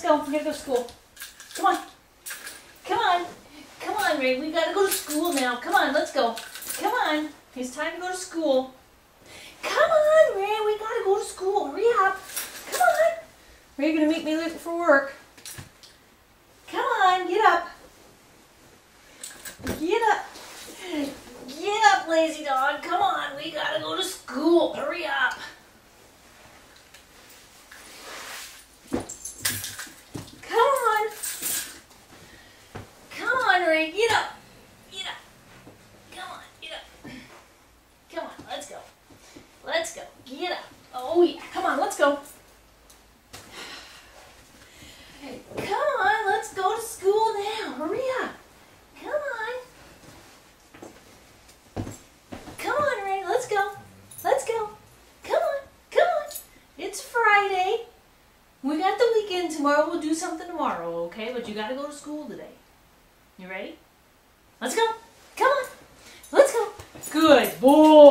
let's go. We gotta go to school. Come on. Come on. Come on, Ray. We gotta go to school now. Come on, let's go. Come on. It's time to go to school. Come on, Ray. We gotta go to school. Hurry up. Come on. Ray, you're gonna make me late for work. Come on, get up. Get up. Get up, lazy dog. Come on. We gotta go to school. Hurry up. Come on. Come on, Ray. Get up. Get up. Come on. Get up. Come on. Let's go. Let's go. Get up. Oh, yeah. Come on. Let's go. Come on. Let's go to school now. Hurry up. Come on. Come on, Ray. Let's go. Let's go. Come on. Come on. It's Friday. We got the weekend tomorrow. We'll do something tomorrow, okay? But you got to go to school today. You ready? Let's go. Come on. Let's go. Good boy.